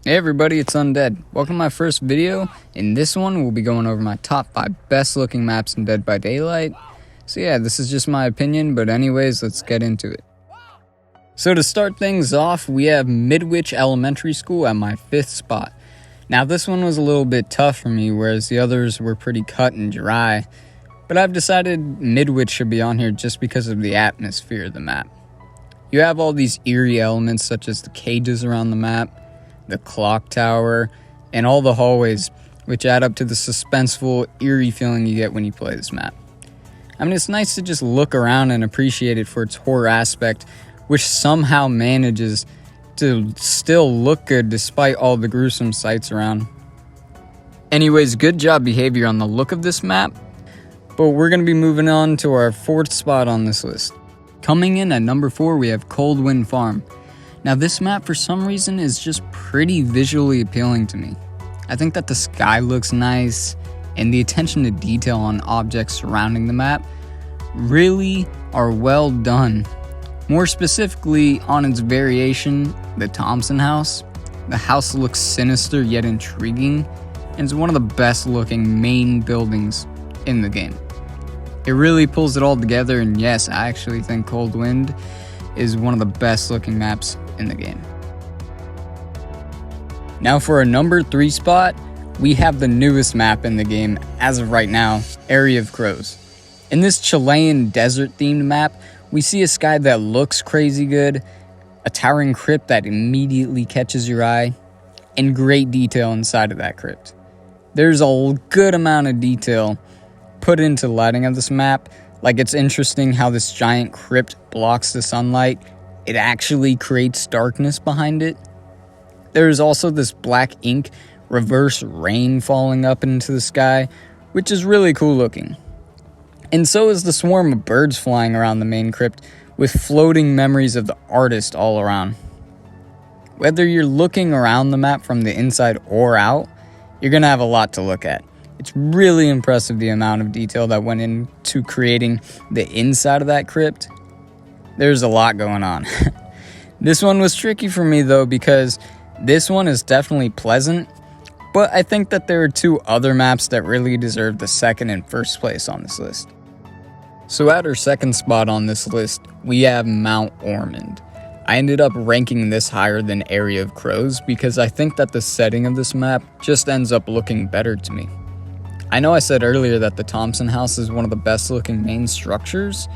Hey everybody, it's Undead. Welcome to my first video. In this one, we'll be going over my top 5 best looking maps in Dead by Daylight. So yeah, this is just my opinion, but anyways, let's get into it. So to start things off, we have Midwich Elementary School at my 5th spot. Now this one was a little bit tough for me, whereas the others were pretty cut and dry. But I've decided Midwich should be on here just because of the atmosphere of the map. You have all these eerie elements such as the cages around the map, the clock tower, and all the hallways, which add up to the suspenseful, eerie feeling you get when you play this map. I mean, it's nice to just look around and appreciate it for its horror aspect, which somehow manages to still look good despite all the gruesome sights around. Anyways, good job behavior on the look of this map, but we're going to be moving on to our 4th spot on this list. Coming in at number 4, we have Cold Wind Farm. Now this map for some reason is just pretty visually appealing to me. I think that the sky looks nice, and the attention to detail on objects surrounding the map really are well done. More specifically on its variation, the Thompson house. The house looks sinister yet intriguing, and is one of the best looking main buildings in the game. It really pulls it all together, and yes, I actually think Cold Wind is one of the best looking maps in the game. Now for our number 3 spot, we have the newest map in the game as of right now, Area of Crows. In this Chilean desert themed map, we see a sky that looks crazy good, a towering crypt that immediately catches your eye, and great detail inside of that crypt. There's a good amount of detail put into the lighting of this map. Like, it's interesting how this giant crypt blocks the sunlight. It actually creates darkness behind it. There's also this black ink reverse rain falling up into the sky, which is really cool looking. And so is the swarm of birds flying around the main crypt with floating memories of the artist all around. Whether you're looking around the map from the inside or out, you're going to have a lot to look at. It's really impressive the amount of detail that went into creating the inside of that crypt. There's a lot going on. This one was tricky for me though, because this one is definitely pleasant, but I think that there are 2 other maps that really deserve the 2nd and 1st place on this list. So at our 2nd spot on this list, we have Mount Ormond. I ended up ranking this higher than Area of Crows because I think that the setting of this map just ends up looking better to me. I know I said earlier that the Thompson house is one of the best looking main structures,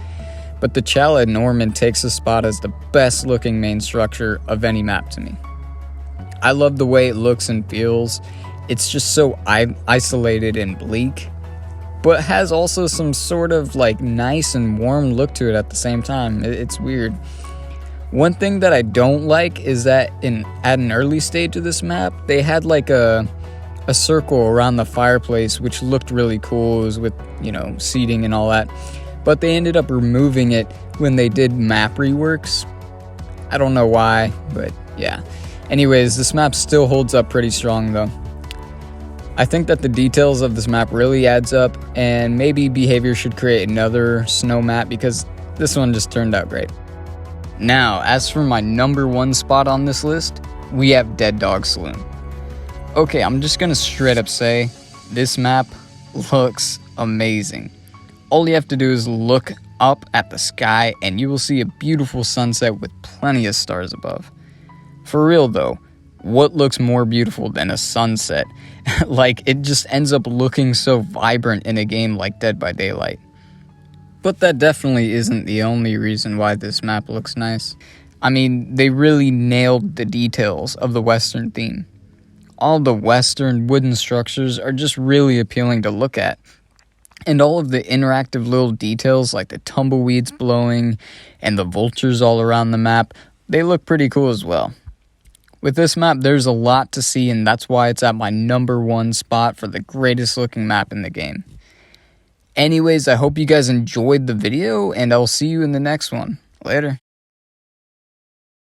but the Chalet Ormond takes a spot as the best looking main structure of any map to me. I love the way it looks and feels. It's just so isolated and bleak, but has also some sort of like nice and warm look to it at the same time. It's weird. One thing that I don't like is that at an early stage of this map, they had like a circle around the fireplace, which looked really cool. It was with, seating and all that. But they ended up removing it when they did map reworks. I don't know why, but yeah. Anyways, this map still holds up pretty strong though. I think that the details of this map really adds up, and maybe Behavior should create another snow map because this one just turned out great. Now, as for my number 1 spot on this list, we have Dead Dog Saloon. Okay, I'm just gonna straight up say, this map looks amazing. All you have to do is look up at the sky and you will see a beautiful sunset with plenty of stars above. For real though, what looks more beautiful than a sunset? Like, it just ends up looking so vibrant in a game like Dead by Daylight. But that definitely isn't the only reason why this map looks nice. I mean, they really nailed the details of the Western theme. All the Western wooden structures are just really appealing to look at. And all of the interactive little details like the tumbleweeds blowing and the vultures all around the map, they look pretty cool as well. With this map, there's a lot to see, and that's why it's at my number 1 spot for the greatest looking map in the game. Anyways, I hope you guys enjoyed the video, and I'll see you in the next one. Later.